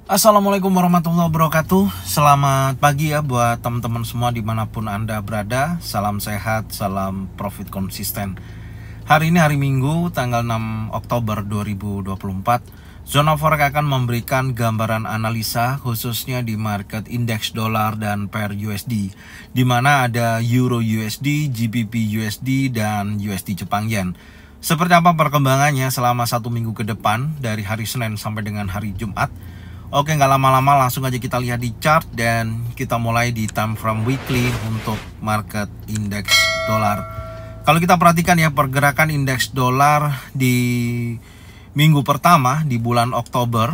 Assalamualaikum warahmatullahi wabarakatuh. Selamat pagi ya buat teman-teman semua dimanapun Anda berada. Salam sehat, salam profit konsisten. Hari ini hari Minggu tanggal 6 Oktober 2024. Zona Forex akan memberikan gambaran analisa khususnya di market indeks dolar dan pair USD, di mana ada Euro USD, GBP USD, dan USD Jepang Yen. Seperti apa perkembangannya selama satu minggu ke depan dari hari Senin sampai dengan hari Jumat? Oke, nggak lama-lama langsung aja kita lihat di chart dan kita mulai di time frame weekly untuk market indeks dolar. Kalau kita perhatikan ya pergerakan indeks dolar di minggu pertama di bulan Oktober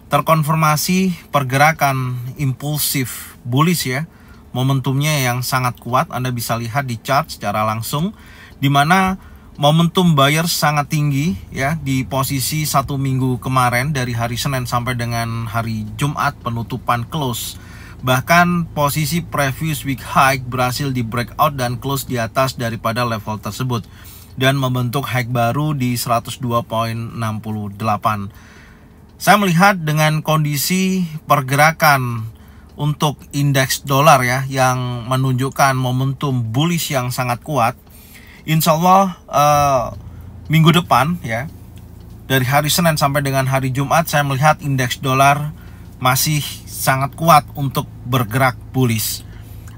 terkonfirmasi pergerakan impulsif bullish ya. Momentumnya yang sangat kuat, Anda bisa lihat di chart secara langsung di mana momentum buyer sangat tinggi ya di posisi satu minggu kemarin dari hari Senin sampai dengan hari Jumat penutupan close. Bahkan posisi previous week high berhasil di breakout dan close di atas daripada level tersebut dan membentuk high baru di 102.68. Saya melihat dengan kondisi pergerakan untuk indeks dolar ya yang menunjukkan momentum bullish yang sangat kuat. Insya Allah minggu depan ya dari hari Senin sampai dengan hari Jumat saya melihat indeks dolar masih sangat kuat untuk bergerak bullish.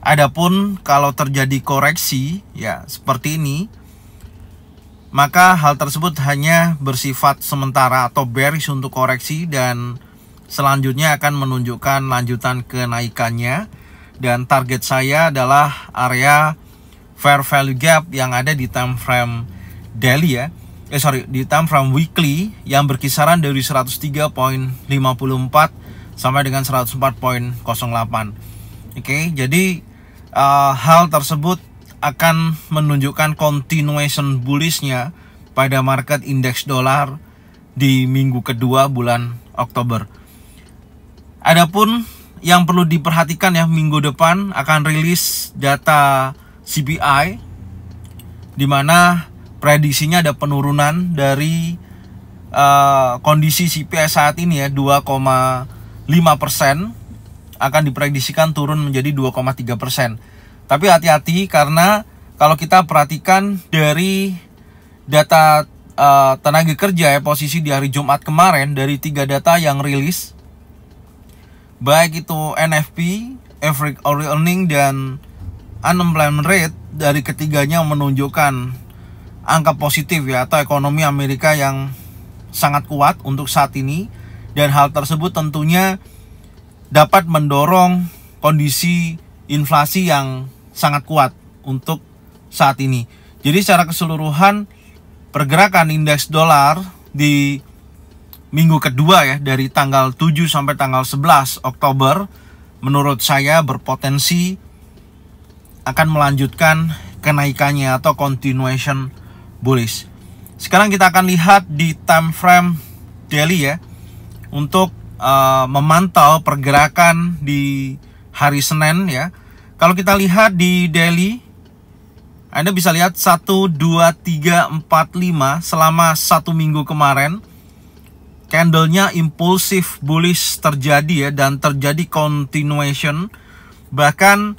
Adapun kalau terjadi koreksi ya seperti ini, maka hal tersebut hanya bersifat sementara atau bearish untuk koreksi dan selanjutnya akan menunjukkan lanjutan kenaikannya dan target saya adalah area fair value gap yang ada di time frame daily ya. Di time frame weekly yang berkisaran dari 103.54 sampai dengan 104.08. Oke, jadi hal tersebut akan menunjukkan continuation bullishnya pada market indeks dolar di minggu kedua bulan Oktober. Adapun yang perlu diperhatikan ya, minggu depan akan rilis data CPI di mana prediksinya ada penurunan dari kondisi CPI saat ini ya 2,5% akan diprediksikan turun menjadi 2,3%. Tapi hati-hati karena kalau kita perhatikan dari data tenaga kerja ya posisi di hari Jumat kemarin dari 3 data yang rilis baik itu NFP, Average Earning dan unemployment rate dari ketiganya menunjukkan angka positif ya atau ekonomi Amerika yang sangat kuat untuk saat ini dan hal tersebut tentunya dapat mendorong kondisi inflasi yang sangat kuat untuk saat ini. Jadi secara keseluruhan pergerakan indeks dolar di minggu kedua ya dari tanggal 7 sampai tanggal 11 Oktober menurut saya berpotensi akan melanjutkan kenaikannya atau continuation bullish. Sekarang kita akan lihat di time frame daily ya untuk memantau pergerakan di hari Senin ya. Kalau kita lihat di daily Anda bisa lihat 1, 2, 3, 4, 5 selama satu minggu kemarin candlenya impulsif bullish terjadi ya dan terjadi continuation, bahkan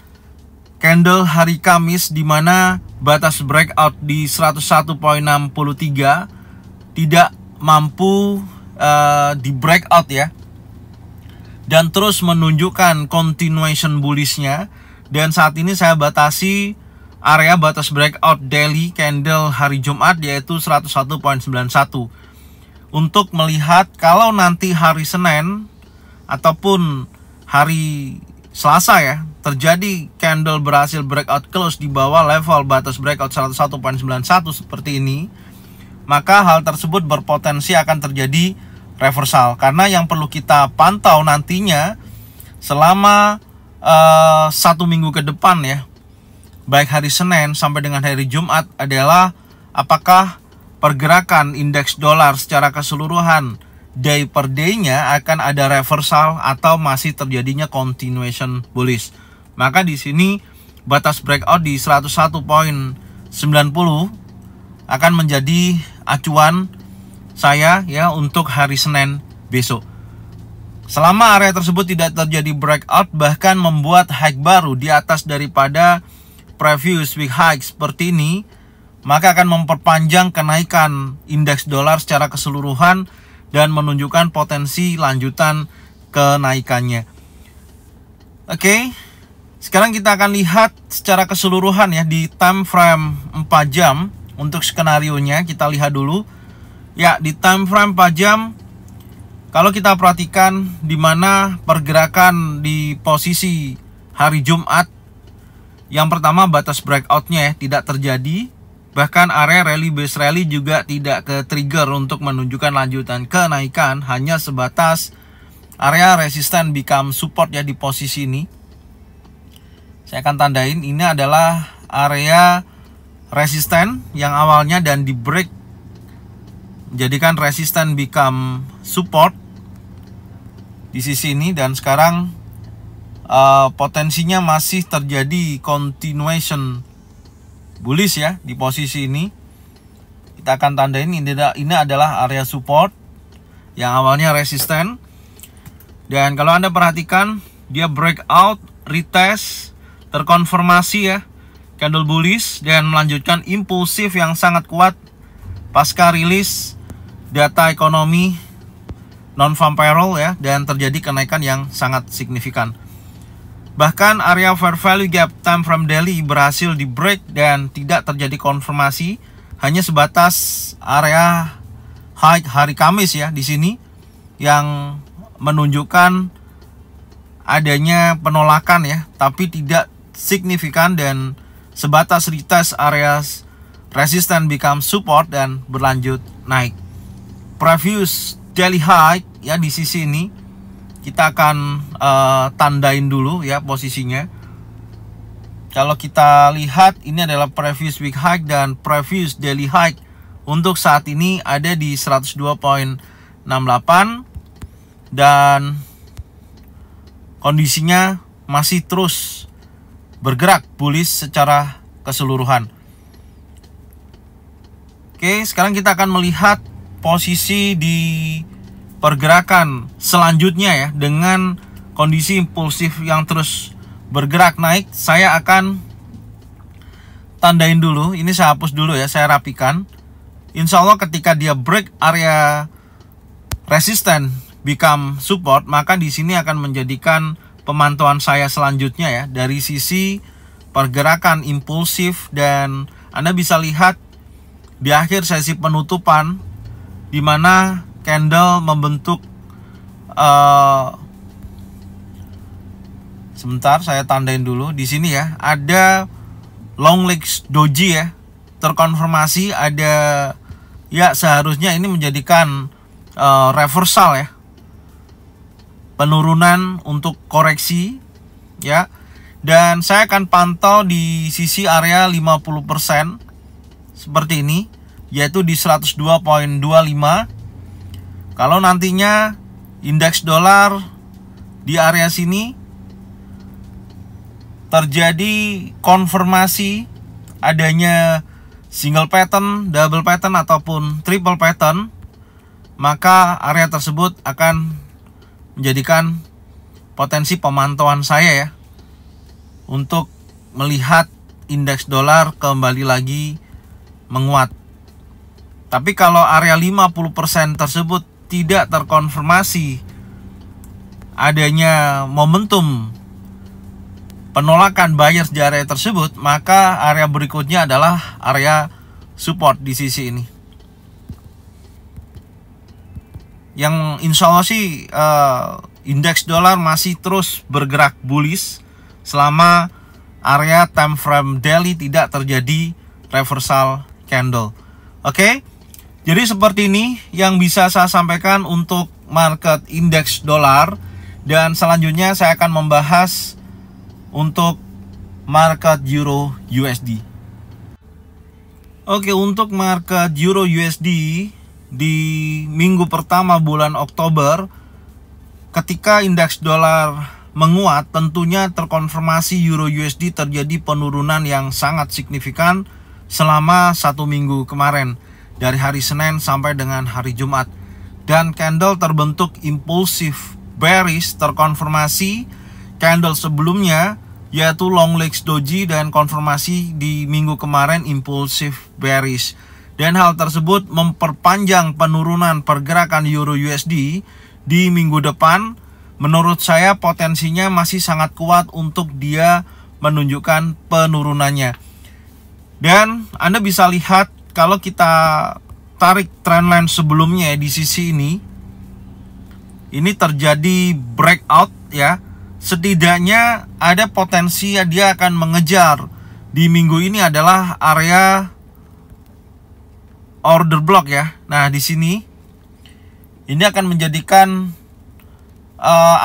candle hari Kamis di mana batas breakout di 101.63 tidak mampu di breakout ya dan terus menunjukkan continuation bullishnya dan saat ini saya batasi area batas breakout daily candle hari Jumat yaitu 101.91 untuk melihat kalau nanti hari Senin ataupun hari Selasa ya terjadi candle berhasil breakout close di bawah level batas breakout 101.91 seperti ini, maka hal tersebut berpotensi akan terjadi reversal karena yang perlu kita pantau nantinya selama satu minggu ke depan ya baik hari Senin sampai dengan hari Jumat adalah apakah pergerakan indeks dolar secara keseluruhan day per day-nya akan ada reversal atau masih terjadinya continuation bullish. Maka di sini batas breakout di 101.90 akan menjadi acuan saya ya untuk hari Senin besok. Selama area tersebut tidak terjadi breakout, bahkan membuat high baru di atas daripada previous week high seperti ini, maka akan memperpanjang kenaikan indeks dolar secara keseluruhan dan menunjukkan potensi lanjutan kenaikannya. Oke, sekarang kita akan lihat secara keseluruhan ya di time frame 4 jam. Untuk skenario-nya kita lihat dulu. Ya, di time frame 4 jam, kalau kita perhatikan di mana pergerakan di posisi hari Jumat, yang pertama batas breakout-nya ya, tidak terjadi. Bahkan area rally base rally juga tidak ke trigger untuk menunjukkan lanjutan kenaikan, hanya sebatas area resisten become support ya di posisi ini. Saya akan tandain ini adalah area resisten yang awalnya dan di break menjadikan resisten become support di sisi ini, dan sekarang potensinya masih terjadi continuation bullish ya di posisi ini. Kita akan tandain ini adalah area support yang awalnya resisten, dan kalau Anda perhatikan dia breakout, retest, terkonfirmasi ya candle bullish dan melanjutkan impulsif yang sangat kuat pasca rilis data ekonomi non-farm payroll ya, dan terjadi kenaikan yang sangat signifikan. Bahkan area fair value gap time frame daily berhasil di break dan tidak terjadi konfirmasi, hanya sebatas area high hari Kamis ya di sini yang menunjukkan adanya penolakan ya, tapi tidak signifikan dan sebatas retest area resisten become support dan berlanjut naik. Previous daily high ya di sisi ini kita akan tandain dulu ya posisinya. Kalau kita lihat ini adalah previous week high dan previous daily high untuk saat ini ada di 102.68 dan kondisinya masih terus bergerak bullish secara keseluruhan. Oke, sekarang kita akan melihat posisi di pergerakan selanjutnya ya, dengan kondisi impulsif yang terus bergerak naik. Saya akan tandain dulu, ini saya hapus dulu ya, saya rapikan. Insya Allah ketika dia break area resisten become support, maka di sini akan menjadikan pemantauan saya selanjutnya ya dari sisi pergerakan impulsif, dan Anda bisa lihat di akhir sesi penutupan di mana candle membentuk sebentar saya tandain dulu di sini ya, ada long legs doji ya, terkonfirmasi ada ya, seharusnya ini menjadikan reversal ya, penurunan untuk koreksi ya, dan saya akan pantau di sisi area 50% seperti ini, yaitu di 102.25. Kalau nantinya indeks dolar di area sini terjadi konfirmasi adanya single pattern, double pattern ataupun triple pattern, maka area tersebut akan menjadikan potensi pemantauan saya ya untuk melihat indeks dolar kembali lagi menguat. Tapi kalau area 50% tersebut tidak terkonfirmasi adanya momentum penolakan buyers di area tersebut, maka area berikutnya adalah area support di sisi ini, yang insya Allah sih indeks dolar masih terus bergerak bullish selama area time frame daily tidak terjadi reversal candle. Oke, jadi seperti ini yang bisa saya sampaikan untuk market indeks dolar, dan selanjutnya saya akan membahas untuk market euro USD. Oke, untuk market euro USD di minggu pertama bulan Oktober, ketika indeks dolar menguat, tentunya terkonfirmasi euro USD terjadi penurunan yang sangat signifikan selama 1 minggu kemarin, dari hari Senin sampai dengan hari Jumat, dan candle terbentuk impulsif bearish terkonfirmasi candle sebelumnya, yaitu long legs doji, dan konfirmasi di minggu kemarin impulsive bearish. Dan hal tersebut memperpanjang penurunan pergerakan Euro USD di minggu depan. Menurut saya potensinya masih sangat kuat untuk dia menunjukkan penurunannya. Dan Anda bisa lihat kalau kita tarik trendline sebelumnya di sisi ini terjadi breakout ya. Setidaknya ada potensi dia akan mengejar di minggu ini adalah area order block ya. Nah, di sini ini akan menjadikan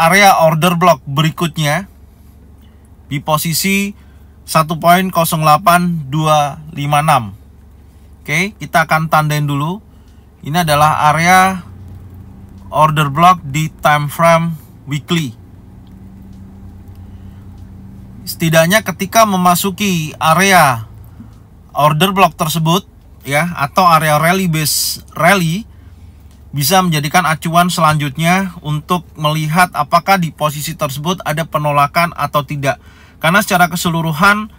area order block berikutnya di posisi 1.08256. Oke, kita akan tandain dulu. Ini adalah area order block di time frame weekly. Setidaknya ketika memasuki area order block tersebut ya, atau area rally base rally, bisa menjadikan acuan selanjutnya untuk melihat apakah di posisi tersebut ada penolakan atau tidak. Karena secara keseluruhan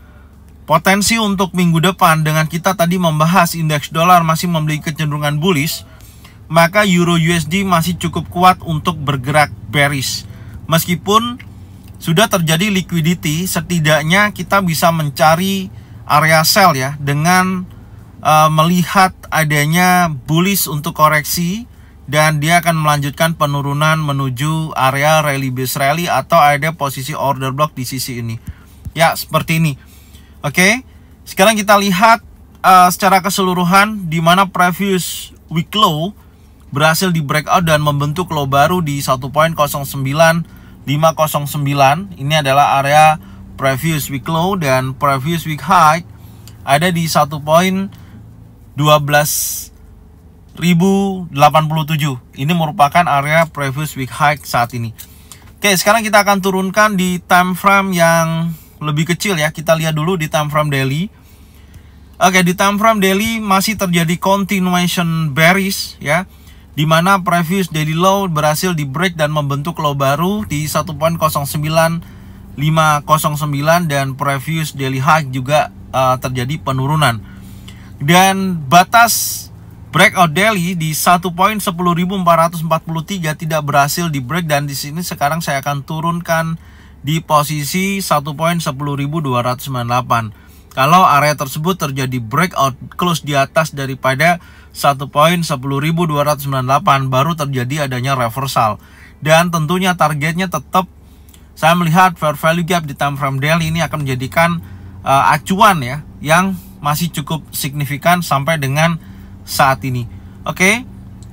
potensi untuk minggu depan, dengan kita tadi membahas indeks dolar masih memiliki kecenderungan bullish, maka Euro USD masih cukup kuat untuk bergerak bearish. Meskipun sudah terjadi liquidity, setidaknya kita bisa mencari area sell ya, dengan melihat adanya bullish untuk koreksi, dan dia akan melanjutkan penurunan menuju area rally base rally atau ada posisi order block di sisi ini. Ya, seperti ini. Oke, sekarang kita lihat secara keseluruhan di mana previous week low berhasil di breakout dan membentuk low baru di 1.09509. Ini adalah area previous week low, dan previous week high ada di 1.12.087. Ini merupakan area previous week high saat ini. Oke, sekarang kita akan turunkan di time frame yang lebih kecil ya. Kita lihat dulu di time frame daily. Oke, di time frame daily masih terjadi continuation bearish ya, di mana previous daily low berhasil di break dan membentuk low baru di 1.09509, dan previous daily high juga terjadi penurunan. Dan batas breakout daily di 1.10443 tidak berhasil di break, dan di sini sekarang saya akan turunkan di posisi 1.10298. Kalau area tersebut terjadi breakout close di atas daripada 1.10298, baru terjadi adanya reversal. Dan tentunya targetnya tetap, saya melihat fair value gap di time frame daily ini akan menjadikan acuan ya, yang masih cukup signifikan sampai dengan saat ini. Oke,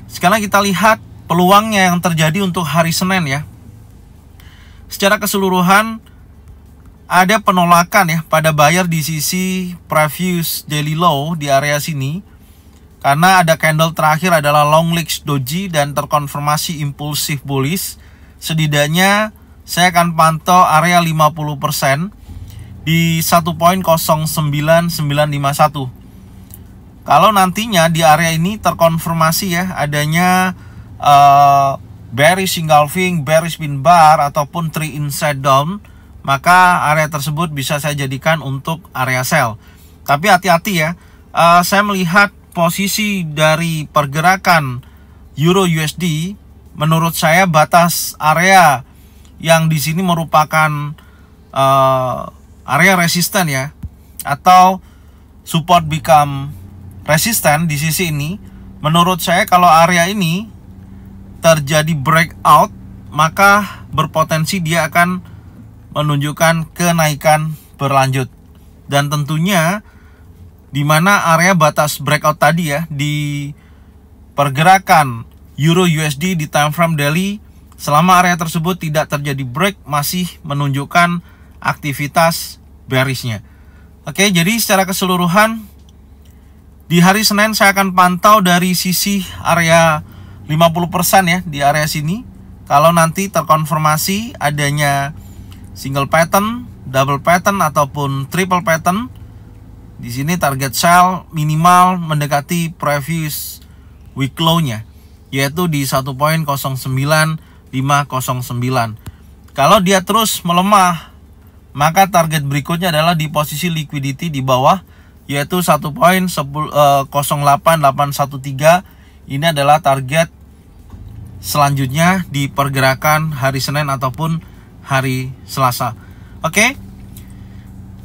sekarang kita lihat peluangnya yang terjadi untuk hari Senin ya. Secara keseluruhan ada penolakan ya pada buyer di sisi previous daily low di area sini, karena ada candle terakhir adalah long legs doji dan terkonfirmasi impulsif bullish. Setidaknya saya akan pantau area 50% di 1.09951. Kalau nantinya di area ini terkonfirmasi ya adanya bearish engulfing, bearish pin bar ataupun three inside down, maka area tersebut bisa saya jadikan untuk area sell. Tapi hati-hati ya, saya melihat posisi dari pergerakan Euro USD, menurut saya batas area yang di sini merupakan area resisten ya, atau support become resisten di sisi ini. Menurut saya kalau area ini terjadi breakout, maka berpotensi dia akan menunjukkan kenaikan berlanjut. Dan tentunya di mana area batas breakout tadi ya, di pergerakan Euro USD di time frame daily, selama area tersebut tidak terjadi break, masih menunjukkan aktivitas bearishnya. Oke, jadi secara keseluruhan di hari Senin saya akan pantau dari sisi area 50% ya, di area sini. Kalau nanti terkonfirmasi adanya single pattern, double pattern ataupun triple pattern, di sini target sell minimal mendekati previous week low-nya, yaitu di 1.09551. Kalau dia terus melemah, maka target berikutnya adalah di posisi liquidity di bawah, yaitu 1.08813. Ini adalah target selanjutnya di pergerakan hari Senin ataupun hari Selasa. Oke.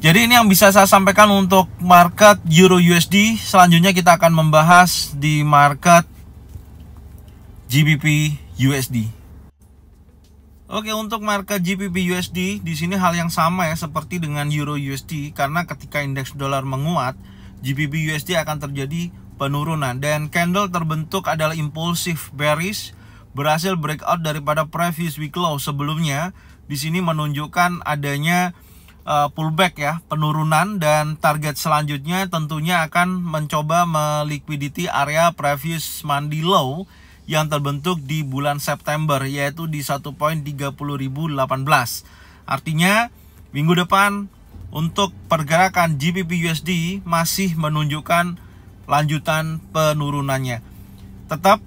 Jadi ini yang bisa saya sampaikan untuk market Euro USD. Selanjutnya kita akan membahas di market GBP USD. Oke, untuk market GBP USD di sini hal yang sama ya seperti dengan Euro USD, karena ketika indeks dolar menguat, GBP USD akan terjadi penurunan dan candle terbentuk adalah impulsif bearish, berhasil breakout daripada previous week low sebelumnya. Di sini menunjukkan adanya pullback ya, penurunan, dan target selanjutnya tentunya akan mencoba meliquidity area previous Monday low yang terbentuk di bulan September, yaitu di 1.30.018. Artinya minggu depan untuk pergerakan GBP USD masih menunjukkan lanjutan penurunannya. Tetap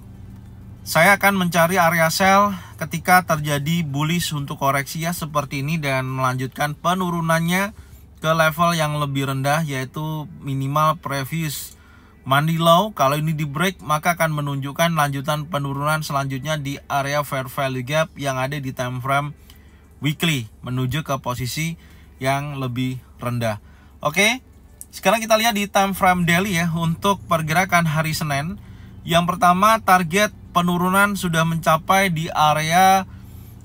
saya akan mencari area sell ketika terjadi bullish untuk koreksi ya seperti ini dan melanjutkan penurunannya ke level yang lebih rendah, yaitu minimal previous Monday low. Kalau ini di break, maka akan menunjukkan lanjutan penurunan selanjutnya di area fair value gap yang ada di time frame weekly menuju ke posisi yang lebih rendah. Oke, sekarang kita lihat di time frame daily ya untuk pergerakan hari Senin. Yang pertama, target penurunan sudah mencapai di area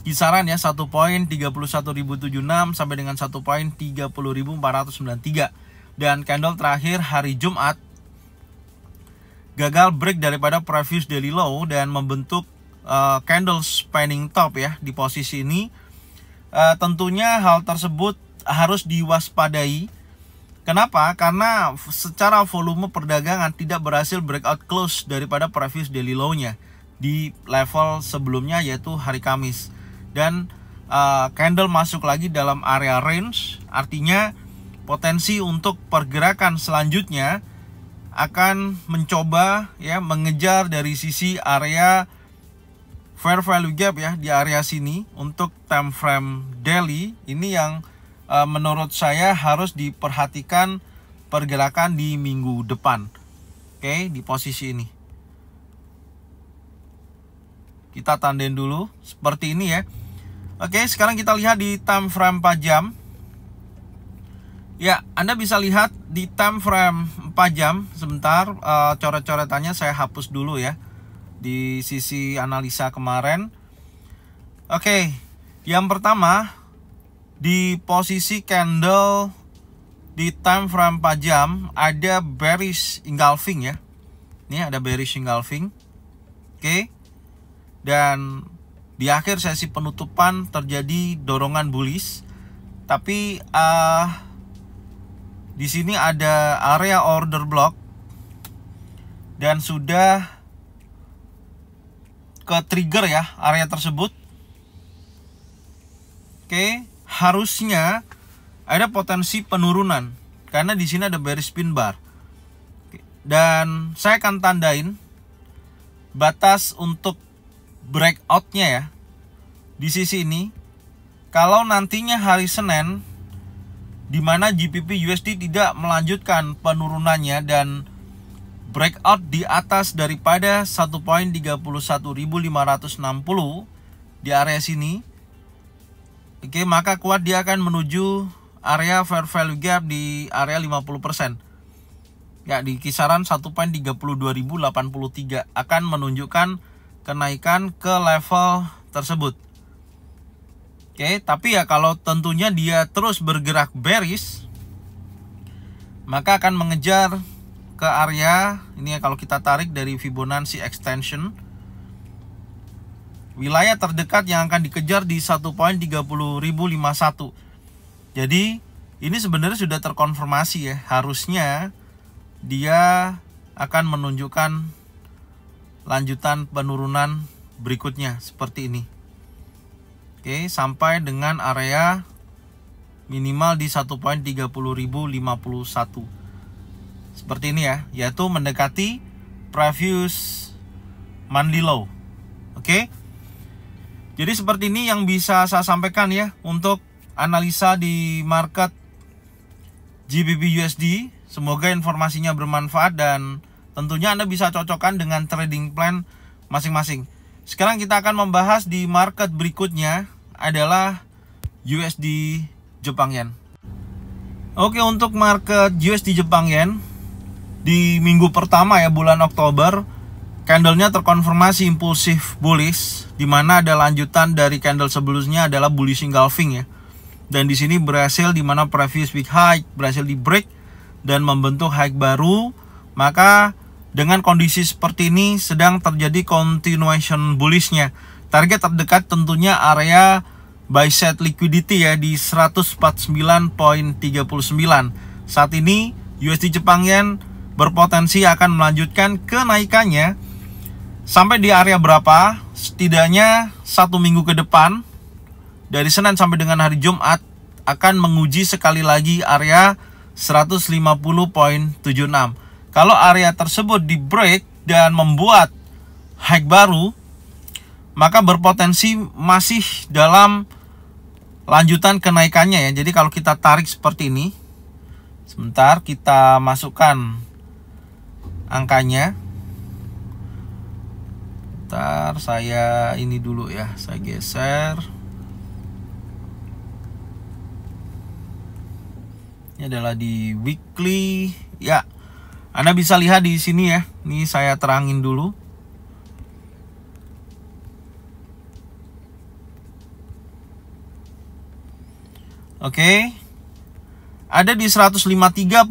kisaran ya 1.31.076 sampai dengan 1.30.493. Dan candle terakhir hari Jumat gagal break daripada previous daily low dan membentuk candle spanning top ya di posisi ini. Tentunya hal tersebut harus diwaspadai. Kenapa? Karena secara volume perdagangan tidak berhasil breakout close daripada previous daily low-nya di level sebelumnya, yaitu hari Kamis. Dan candle masuk lagi dalam area range, artinya potensi untuk pergerakan selanjutnya akan mencoba ya mengejar dari sisi area fair value gap ya di area sini. Untuk time frame daily ini yang menurut saya harus diperhatikan pergerakan di minggu depan. Oke, di posisi ini kita tandain dulu seperti ini ya. Oke, sekarang kita lihat di time frame 4 jam. Ya, Anda bisa lihat di time frame 4 jam. Sebentar, coret-coretannya saya hapus dulu ya di sisi analisa kemarin. Oke, yang pertama di posisi candle di time frame 4 jam ada bearish engulfing ya. Ini ada bearish engulfing. Oke. Dan di akhir sesi penutupan terjadi dorongan bullish. Tapi di sini ada area order block dan sudah ke trigger ya area tersebut. Oke. Harusnya ada potensi penurunan karena di sini ada bearish pin bar. Dan saya akan tandain batas untuk breakoutnya ya di sisi ini. Kalau nantinya hari Senin di mana GBP USD tidak melanjutkan penurunannya dan breakout di atas daripada 1.31.560 di area sini, oke, maka kuat dia akan menuju area fair value gap di area 50%. Ya, di kisaran 1.32.083 akan menunjukkan kenaikan ke level tersebut. Oke, tapi ya kalau tentunya dia terus bergerak bearish, maka akan mengejar ke area ini ya, kalau kita tarik dari Fibonacci extension, wilayah terdekat yang akan dikejar di 1.30.051. Jadi ini sebenarnya sudah terkonfirmasi ya. Harusnya dia akan menunjukkan lanjutan penurunan berikutnya seperti ini. Oke, sampai dengan area minimal di 1.30.051. Seperti ini ya, yaitu mendekati previous monthly low. Oke. Jadi seperti ini yang bisa saya sampaikan ya untuk analisa di market GBP USD. Semoga informasinya bermanfaat dan tentunya Anda bisa cocokkan dengan trading plan masing-masing. Sekarang kita akan membahas di market berikutnya adalah USD Jepang Yen. Oke, untuk market USD Jepang Yen di minggu pertama ya, bulan Oktober, candlenya terkonfirmasi impulsif bullish, di mana ada lanjutan dari candle sebelumnya adalah bullish engulfing ya. Dan di sini berhasil, di mana previous week high berhasil di break dan membentuk high baru. Maka dengan kondisi seperti ini sedang terjadi continuation bullishnya. Target terdekat tentunya area buy side liquidity ya di 149.39. Saat ini USD Jepang Yen berpotensi akan melanjutkan kenaikannya sampai di area berapa? Setidaknya 1 minggu ke depan, dari Senin sampai dengan hari Jumat, akan menguji sekali lagi area 150.76. Kalau area tersebut di break dan membuat high baru, maka berpotensi masih dalam lanjutan kenaikannya ya. Jadi kalau kita tarik seperti ini, sebentar kita masukkan angkanya. Bentar, saya ini dulu ya, saya geser. Ini adalah di weekly ya. Anda bisa lihat di sini ya. Ini saya terangin dulu. Oke. Ada di 153.40.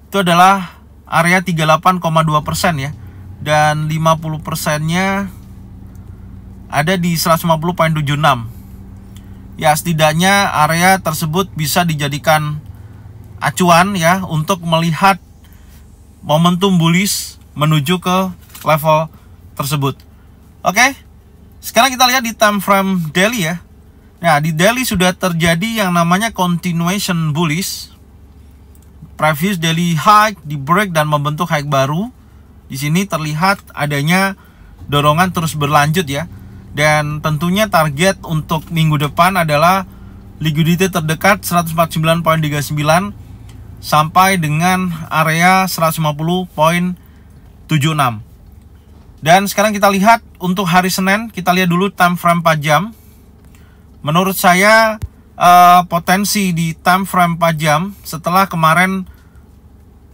Itu adalah area 38,2% ya. Dan 50%-nya ada di 150.76. Ya, setidaknya area tersebut bisa dijadikan acuan ya untuk melihat momentum bullish menuju ke level tersebut. Oke. Sekarang kita lihat di time frame daily ya. Nah, di daily sudah terjadi yang namanya continuation bullish. Previous daily high di break dan membentuk high baru. Di sini terlihat adanya dorongan terus berlanjut ya. Dan tentunya target untuk minggu depan adalah liquidity terdekat 149.39 sampai dengan area 150.76. Dan sekarang kita lihat untuk hari Senin, kita lihat dulu time frame 4 jam. Menurut saya potensi di time frame 4 jam setelah kemarin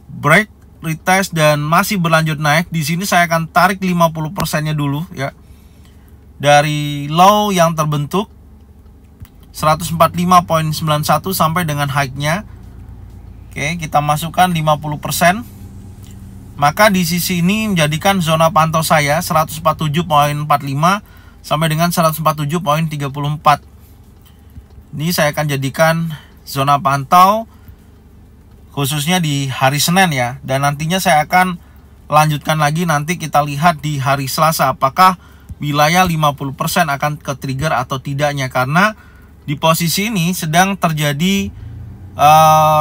break, retest dan masih berlanjut naik, di sini saya akan tarik 50%-nya dulu ya. Dari low yang terbentuk 145.91 sampai dengan high-nya. Oke, kita masukkan 50%. Maka di sisi ini menjadikan zona pantau saya 147.45 sampai dengan 147.34. Ini saya akan jadikan zona pantau khususnya di hari Senin ya. Dan nantinya saya akan lanjutkan lagi, nanti kita lihat di hari Selasa apakah wilayah 50% akan ke trigger atau tidaknya. Karena di posisi ini sedang terjadi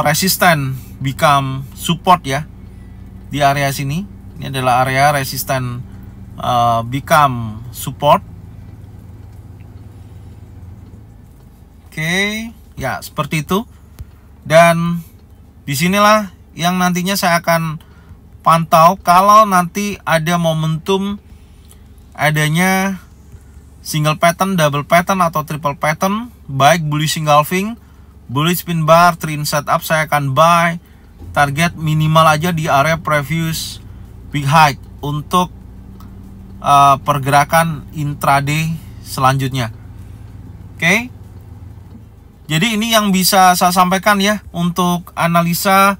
resisten become support ya. Di area sini, ini adalah area resisten become support. Oke, ya seperti itu. Dan disinilah yang nantinya saya akan pantau kalau nanti ada momentum adanya single pattern, double pattern atau triple pattern, baik bullish engulfing, bullish pin bar, trend setup, saya akan buy target minimal aja di area previous big high untuk pergerakan intraday selanjutnya. Oke. Jadi ini yang bisa saya sampaikan ya untuk analisa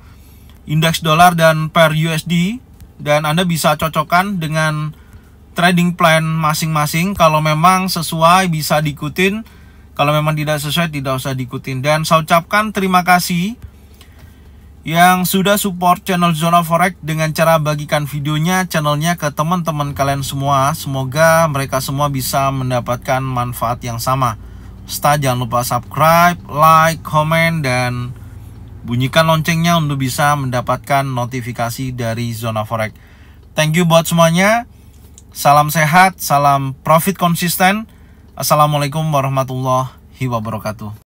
indeks dolar dan pair USD, dan Anda bisa cocokkan dengan trading plan masing-masing. Kalau memang sesuai bisa diikutin, kalau memang tidak sesuai tidak usah diikutin. Dan saya ucapkan terima kasih yang sudah support channel Zona Forex dengan cara bagikan videonya, channelnya ke teman-teman kalian semua. Semoga mereka semua bisa mendapatkan manfaat yang sama. Jangan lupa subscribe, like, komen, dan bunyikan loncengnya untuk bisa mendapatkan notifikasi dari Zona Forex. Thank you buat semuanya. Salam sehat, salam profit konsisten. Assalamualaikum warahmatullahi wabarakatuh.